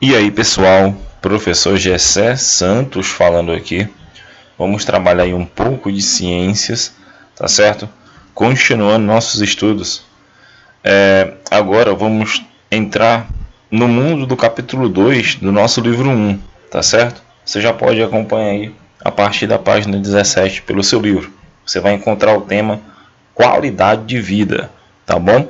E aí pessoal, professor Gessé Santos falando aqui. Vamos trabalhar aí um pouco de ciências, tá certo? Continuando nossos estudos. Agora vamos entrar no mundo do capítulo 2 do nosso livro 1, tá certo? Você já pode acompanhar aí a partir da página 17 pelo seu livro. Você vai encontrar o tema qualidade de vida, tá bom?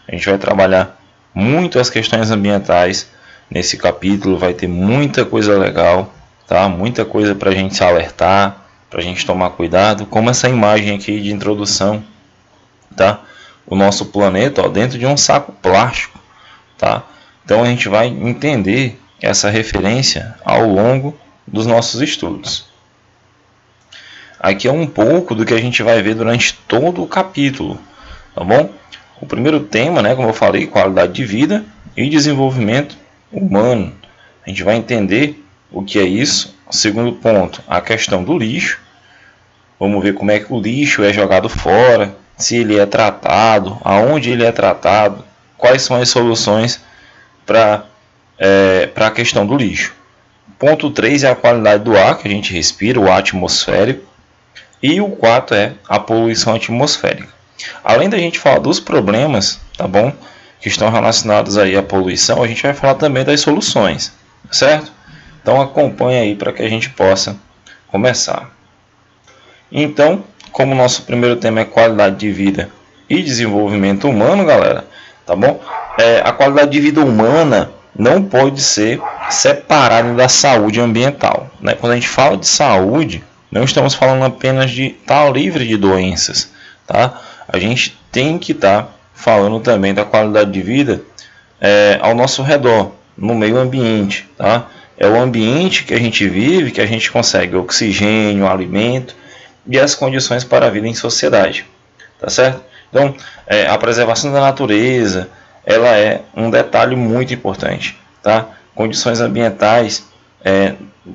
A gente vai trabalhar muito as questões ambientais. Nesse capítulo vai ter muita coisa legal, tá? Muita coisa para a gente se alertar, para a gente tomar cuidado, como essa imagem aqui de introdução, tá? O nosso planeta, ó, dentro de um saco plástico, tá? Então a gente vai entender essa referência ao longo dos nossos estudos. Aqui é um pouco do que a gente vai ver durante todo o capítulo, tá bom? O primeiro tema, né, como eu falei, qualidade de vida e desenvolvimento humano. A gente vai entender o que é isso. O segundo ponto, a questão do lixo. Vamos ver como é que o lixo é jogado fora, se ele é tratado, aonde ele é tratado, quais são as soluções para a questão do lixo. Ponto 3 é a qualidade do ar que a gente respira, o ar atmosférico. E o 4 é a poluição atmosférica. Além da gente falar dos problemas, tá bom? Que estão relacionados aí à poluição, a gente vai falar também das soluções, certo? Então acompanha aí para que a gente possa começar. Então, como o nosso primeiro tema é qualidade de vida e desenvolvimento humano, galera, tá bom? A qualidade de vida humana não pode ser separada da saúde ambiental, né? Quando a gente fala de saúde, não estamos falando apenas de estar livre de doenças, tá? A gente tem que estar falando também da qualidade de vida ao nosso redor, no meio ambiente, tá? É o ambiente que a gente vive, que a gente consegue oxigênio, alimento e as condições para a vida em sociedade, tá certo? Então, a preservação da natureza, ela é um detalhe muito importante, tá? Condições ambientais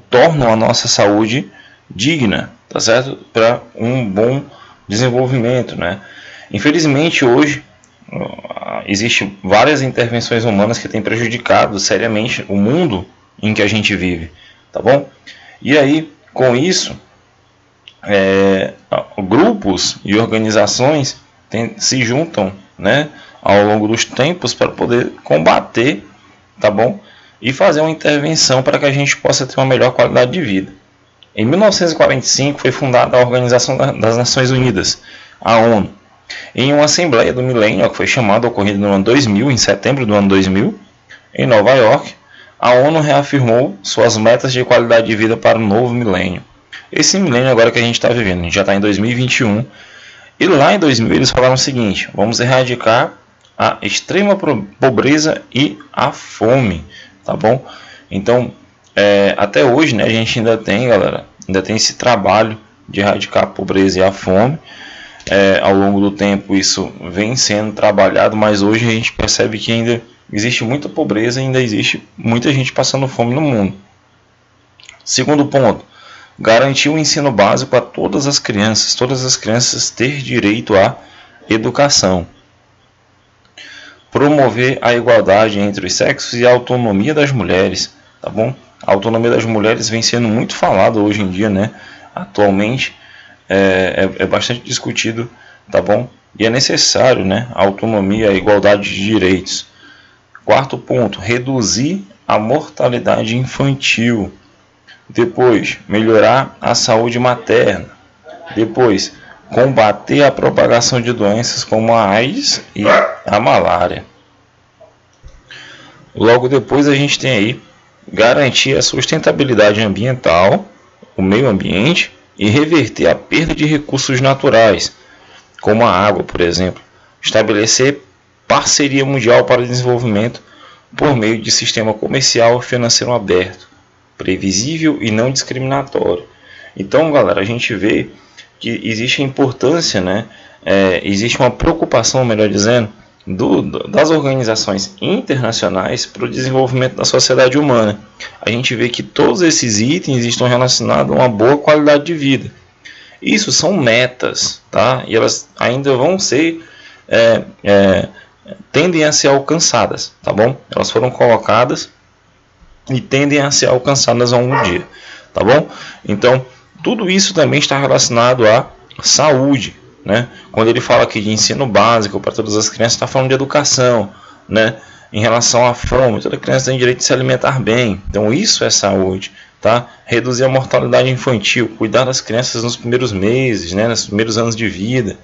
tornam a nossa saúde digna, tá certo? Para um bom desenvolvimento, né? Infelizmente hoje existem várias intervenções humanas que têm prejudicado seriamente o mundo em que a gente vive, tá bom? E aí, com isso, grupos e organizações se juntam, né, ao longo dos tempos para poder combater, tá bom? E fazer uma intervenção para que a gente possa ter uma melhor qualidade de vida. Em 1945 foi fundada a Organização das Nações Unidas, a ONU, em uma Assembleia do Milênio, que foi ocorrida no ano 2000, em setembro do ano 2000, em Nova York. A ONU reafirmou suas metas de qualidade de vida para o novo milênio. Esse milênio agora que a gente está vivendo, a gente já está em 2021, e lá em 2000 eles falaram o seguinte: vamos erradicar a extrema pobreza e a fome, tá bom? Então, até hoje, né, a gente ainda tem, galera, esse trabalho de erradicar a pobreza e a fome. Ao longo do tempo isso vem sendo trabalhado, mas hoje a gente percebe que ainda existe muita pobreza e ainda existe muita gente passando fome no mundo. Segundo ponto, garantir o ensino básico a todas as crianças ter direito à educação. Promover a igualdade entre os sexos e a autonomia das mulheres, tá bom? A autonomia das mulheres vem sendo muito falada hoje em dia, né? Atualmente é bastante discutido, tá bom? E é necessário, né? A autonomia, a igualdade de direitos. Quarto ponto, reduzir a mortalidade infantil. Depois, melhorar a saúde materna. Depois, combater a propagação de doenças como a AIDS e a malária. Logo depois a gente tem aí garantir a sustentabilidade ambiental, o meio ambiente, e reverter a perda de recursos naturais, como a água, por exemplo. Estabelecer parceria mundial para o desenvolvimento por meio de sistema comercial e financeiro aberto, previsível e não discriminatório. Então, galera, a gente vê que existe a importância, né? Existe uma preocupação, melhor dizendo, das organizações internacionais para o desenvolvimento da sociedade humana. A gente vê que todos esses itens estão relacionados a uma boa qualidade de vida. Isso são metas, tá? E elas ainda vão ser, tendem a ser alcançadas, tá bom? Elas foram colocadas e tendem a ser alcançadas ao longo do dia, tá bom? Então, tudo isso também está relacionado à saúde, né? Quando ele fala aqui de ensino básico para todas as crianças, está falando de educação, né? Em relação à fome, toda criança tem direito de se alimentar bem, então isso é saúde, tá? Reduzir a mortalidade infantil, cuidar das crianças nos primeiros meses, né? Nos primeiros anos de vida,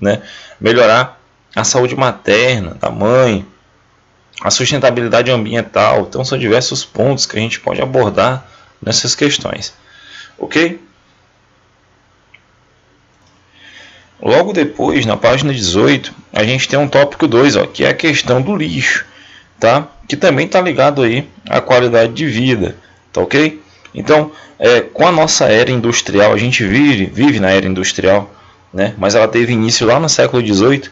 né? Melhorar a saúde materna da mãe, a sustentabilidade ambiental. Então são diversos pontos que a gente pode abordar nessas questões, ok? Logo depois, na página 18, a gente tem um tópico 2, ó, que é a questão do lixo, tá? Que também está ligado aí à qualidade de vida, tá ok? Então, com a nossa era industrial, a gente vive na era industrial, né? Mas ela teve início lá no século 18,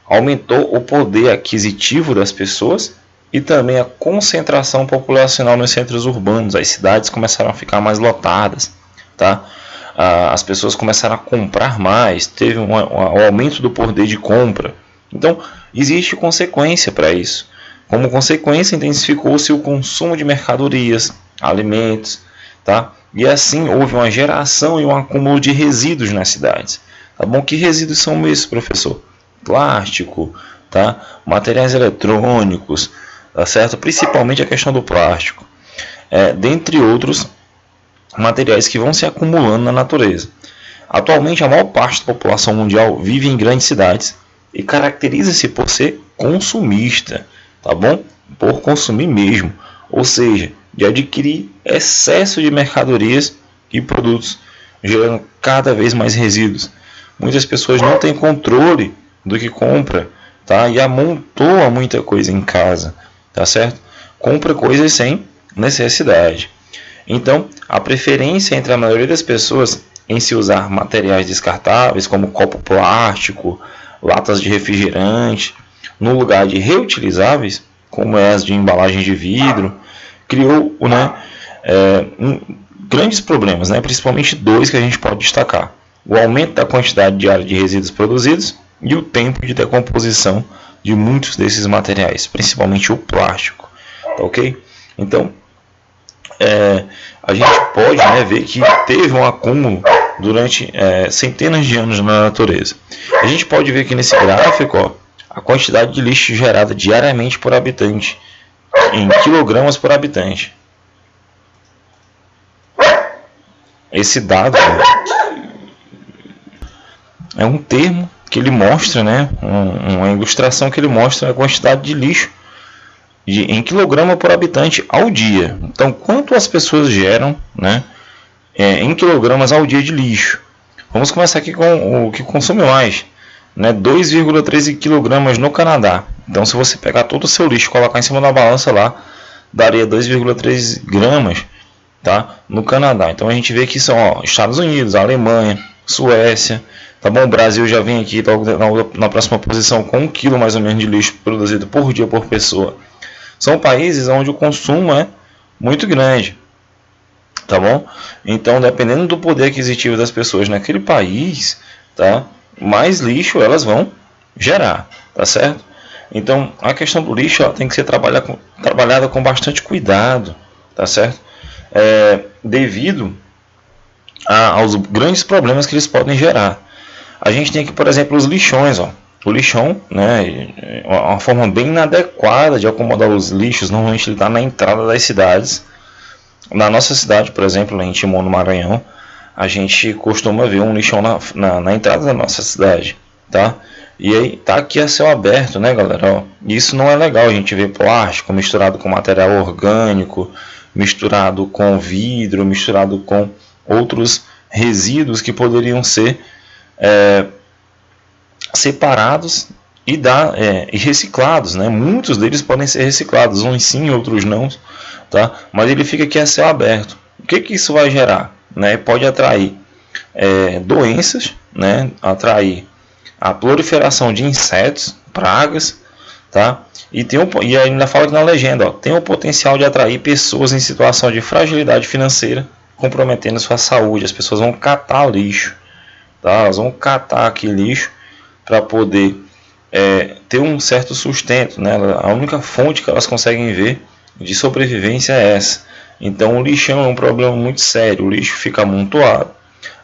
aumentou o poder aquisitivo das pessoas e também a concentração populacional nos centros urbanos. As cidades começaram a ficar mais lotadas, tá? As pessoas começaram a comprar mais, teve um aumento do poder de compra. Então, existe consequência para isso. Como consequência, intensificou-se o consumo de mercadorias, alimentos, tá? E assim houve uma geração e um acúmulo de resíduos nas cidades. Tá bom? Que resíduos são esses, professor? Plástico, tá? Materiais eletrônicos, tá certo? Principalmente a questão do plástico, dentre outros materiais que vão se acumulando na natureza. Atualmente, a maior parte da população mundial vive em grandes cidades e caracteriza-se por ser consumista, tá bom? Por consumir mesmo, ou seja, de adquirir excesso de mercadorias e produtos, gerando cada vez mais resíduos. Muitas pessoas não têm controle do que compra, tá? E amontoa muita coisa em casa, tá certo? Compra coisas sem necessidade. Então, a preferência entre a maioria das pessoas em se usar materiais descartáveis, como copo plástico, latas de refrigerante, no lugar de reutilizáveis, como as de embalagem de vidro, criou, né, grandes problemas, né? Principalmente dois que a gente pode destacar: o aumento da quantidade diária de resíduos produzidos e o tempo de decomposição de muitos desses materiais, principalmente o plástico, tá ok? Então, a gente pode, né, ver que teve um acúmulo durante centenas de anos na natureza. A gente pode ver aqui nesse gráfico, ó, a quantidade de lixo gerada diariamente por habitante, em quilogramas por habitante. Esse dado é um termo que ele mostra, né, uma ilustração que ele mostra a quantidade de lixo em quilograma por habitante ao dia. Então, quanto as pessoas geram, né, em quilogramas ao dia de lixo? Vamos começar aqui com o que consome mais, né, 2,13 quilogramas no Canadá. Então, se você pegar todo o seu lixo e colocar em cima da balança lá, daria 2,3 gramas, tá, no Canadá. Então, a gente vê que são, ó, Estados Unidos, Alemanha, Suécia, tá bom? O Brasil já vem aqui na próxima posição com 1 quilo mais ou menos de lixo produzido por dia por pessoa. São países onde o consumo é muito grande, tá bom? Então, dependendo do poder aquisitivo das pessoas naquele país, tá, mais lixo elas vão gerar, tá certo? Então, a questão do lixo tem que ser trabalhada com bastante cuidado, tá certo? Devido aos grandes problemas que eles podem gerar. A gente tem aqui, por exemplo, os lixões, ó. O lixão, né, é uma forma bem inadequada de acomodar os lixos. Normalmente ele está na entrada das cidades. Na nossa cidade, por exemplo, em Timon, no Maranhão, a gente costuma ver um lixão na entrada da nossa cidade, tá? E aí tá aqui a céu aberto, né, galera? Ó, isso não é legal. A gente vê plástico misturado com material orgânico, misturado com vidro, misturado com outros resíduos que poderiam ser separados e reciclados, né? Muitos deles podem ser reciclados, uns sim, outros não, tá? Mas ele fica aqui a céu aberto. O que isso vai gerar, né? Pode atrair doenças, né? Atrair a proliferação de insetos, pragas, tá? E ainda fala aqui na legenda, ó, tem o potencial de atrair pessoas em situação de fragilidade financeira, comprometendo sua saúde. As pessoas vão catar lixo, tá? Elas vão catar aqui lixo para poder ter um certo sustento, né? A única fonte que elas conseguem ver de sobrevivência é essa. Então o lixão é um problema muito sério, o lixo fica amontoado,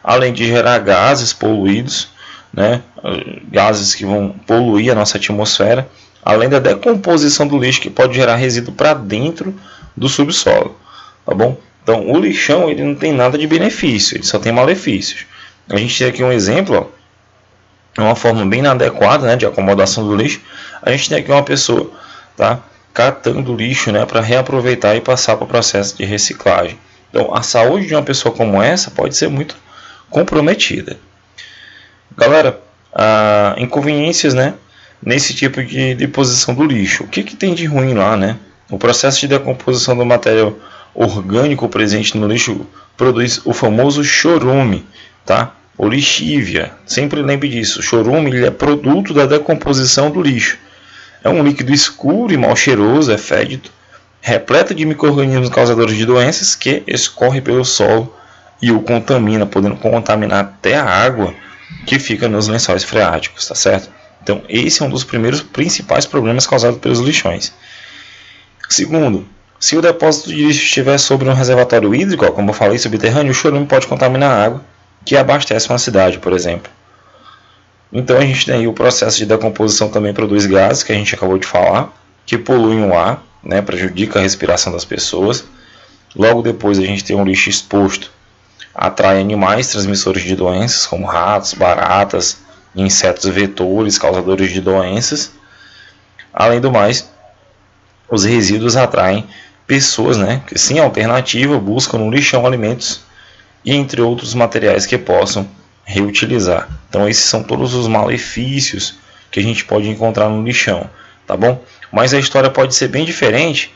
além de gerar gases poluídos, né, gases que vão poluir a nossa atmosfera, além da decomposição do lixo que pode gerar resíduo para dentro do subsolo, tá bom? Então o lixão ele não tem nada de benefício, ele só tem malefícios. A gente tem aqui um exemplo, ó, uma forma bem inadequada, né, de acomodação do lixo. A gente tem aqui uma pessoa, tá, catando lixo, né, para reaproveitar e passar para o processo de reciclagem. Então a saúde de uma pessoa como essa pode ser muito comprometida. Galera, inconveniências, né, nesse tipo de deposição do lixo. O que tem de ruim lá, né? O processo de decomposição do material orgânico presente no lixo produz o famoso chorume, tá? Ou lixívia. Sempre lembre disso. O chorume ele é produto da decomposição do lixo. É um líquido escuro e mal cheiroso, é fédido, repleto de micro-organismos causadores de doenças que escorre pelo solo e o contamina, podendo contaminar até a água que fica nos lençóis freáticos, tá certo? Então esse é um dos primeiros principais problemas causados pelos lixões. Segundo, se o depósito de lixo estiver sobre um reservatório hídrico, como eu falei, subterrâneo, o chorume pode contaminar a água que abastece uma cidade, por exemplo. Então a gente tem aí o processo de decomposição também produz gases, que a gente acabou de falar, que poluem o ar, né, prejudica a respiração das pessoas. Logo depois a gente tem um lixo exposto, atrai animais transmissores de doenças, como ratos, baratas, insetos vetores, causadores de doenças. Além do mais, os resíduos atraem pessoas, né, que sem alternativa buscam no lixão alimentos e entre outros materiais que possam reutilizar. Então esses são todos os malefícios que a gente pode encontrar no lixão, tá bom? Mas a história pode ser bem diferente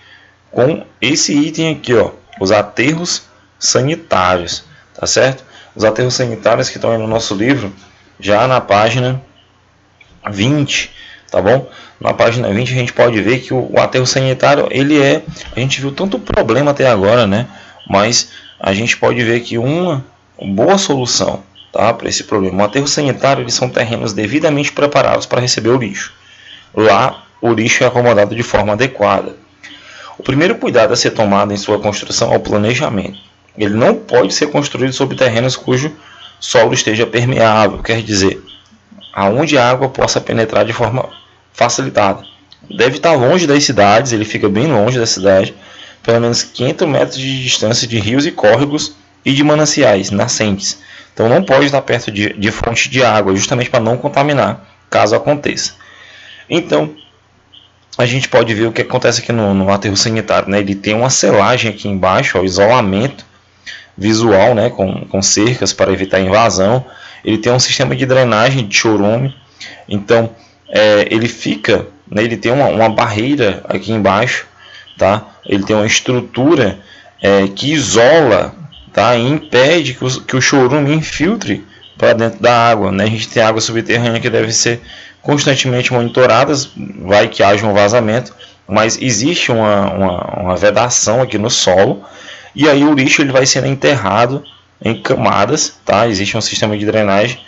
com esse item aqui, ó, os aterros sanitários, tá certo? Os aterros sanitários que estão aí no nosso livro, já na página 20, tá bom? Na página 20 a gente pode ver que o aterro sanitário, a gente viu tanto problema até agora, né? Mas a gente pode ver que uma boa solução, tá, para esse problema. O aterro sanitário eles são terrenos devidamente preparados para receber o lixo. Lá o lixo é acomodado de forma adequada. O primeiro cuidado a ser tomado em sua construção é o planejamento. Ele não pode ser construído sobre terrenos cujo solo esteja permeável, quer dizer, aonde a água possa penetrar de forma facilitada. Deve estar longe das cidades, ele fica bem longe da cidade, pelo menos 500 metros de distância de rios e córregos e de mananciais, nascentes. Então não pode estar perto de fonte de água, justamente para não contaminar, caso aconteça. Então, a gente pode ver o que acontece aqui no aterro sanitário, né? Ele tem uma selagem aqui embaixo, ó, isolamento visual, né? Com cercas para evitar invasão. Ele tem um sistema de drenagem de chorume. Então, ele fica, né? Ele tem uma barreira aqui embaixo, tá? Ele tem uma estrutura que isola, tá? E impede que o chorume infiltre para dentro da água, né? A gente tem água subterrânea que deve ser constantemente monitoradas, vai que haja um vazamento, mas existe uma vedação aqui no solo, e aí o lixo ele vai sendo enterrado em camadas, tá? Existe um sistema de drenagem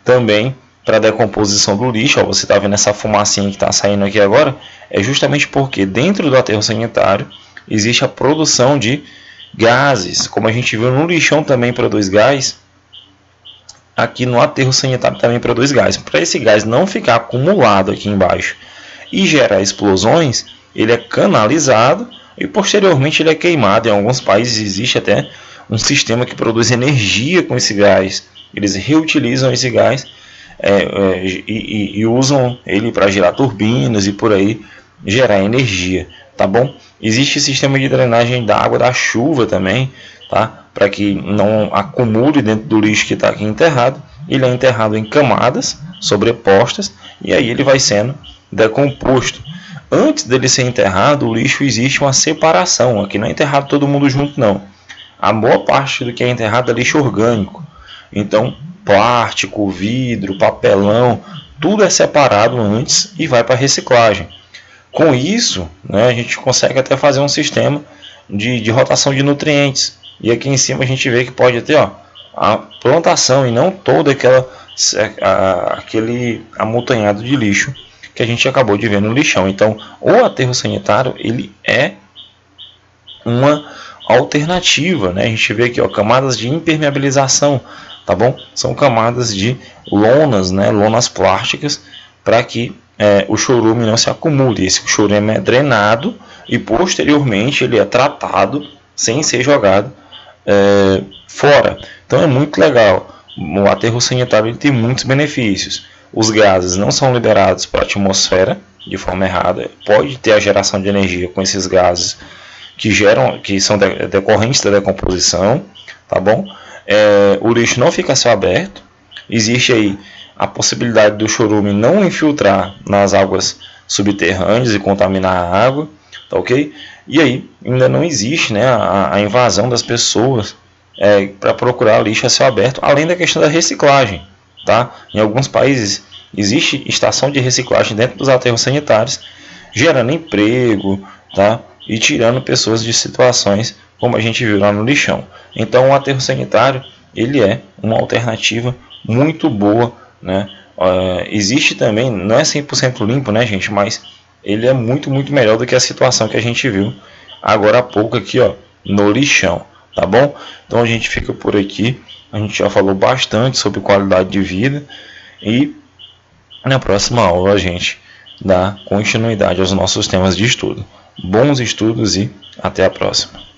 também para decomposição do lixo. Ó, você está vendo essa fumacinha que está saindo aqui agora, é justamente porque dentro do aterro sanitário existe a produção de gases, como a gente viu no lixão também produz gás. Aqui no aterro sanitário também produz gás. Para esse gás não ficar acumulado aqui embaixo e gerar explosões, ele é canalizado e posteriormente ele é queimado. Em alguns países existe até um sistema que produz energia com esse gás. Eles reutilizam esse gás e usam ele para gerar turbinas e por aí gerar energia, tá bom? Existe sistema de drenagem da água da chuva também, tá? Para que não acumule dentro do lixo que está aqui enterrado. Ele é enterrado em camadas sobrepostas e aí ele vai sendo decomposto. Antes dele ser enterrado, o lixo existe uma separação. Aqui não é enterrado todo mundo junto, não. A boa parte do que é enterrado é lixo orgânico. Então, plástico, vidro, papelão, tudo é separado antes e vai para a reciclagem. Com isso, né, a gente consegue até fazer um sistema de rotação de nutrientes. E aqui em cima a gente vê que pode ter, ó, a plantação e não todo aquele amontanhado de lixo que a gente acabou de ver no lixão. Então, o aterro sanitário ele é uma alternativa, né? A gente vê aqui, ó, camadas de impermeabilização, tá bom? São camadas de lonas, né? Lonas plásticas, para que o chorume não se acumule. Esse chorume é drenado e posteriormente ele é tratado sem ser jogado fora. Então é muito legal. O aterro sanitário ele tem muitos benefícios. Os gases não são liberados para a atmosfera de forma errada. Pode ter a geração de energia com esses gases que são decorrentes da decomposição, tá bom? O lixo não fica a céu aberto. Existe aí a possibilidade do chorume não infiltrar nas águas subterrâneas e contaminar a água, tá ok? E aí ainda não existe, né, a invasão das pessoas para procurar lixo a céu aberto, além da questão da reciclagem, tá? Em alguns países existe estação de reciclagem dentro dos aterros sanitários, gerando emprego, tá? E tirando pessoas de situações como a gente viu lá no lixão. Então o aterro sanitário ele é uma alternativa muito boa, né? Existe também, não é 100% limpo, né, gente, mas ele é muito melhor do que a situação que a gente viu agora há pouco aqui, ó, no lixão, tá bom? Então a gente fica por aqui. A gente já falou bastante sobre qualidade de vida e na próxima aula a gente dá continuidade aos nossos temas de estudo. Bons estudos e até a próxima.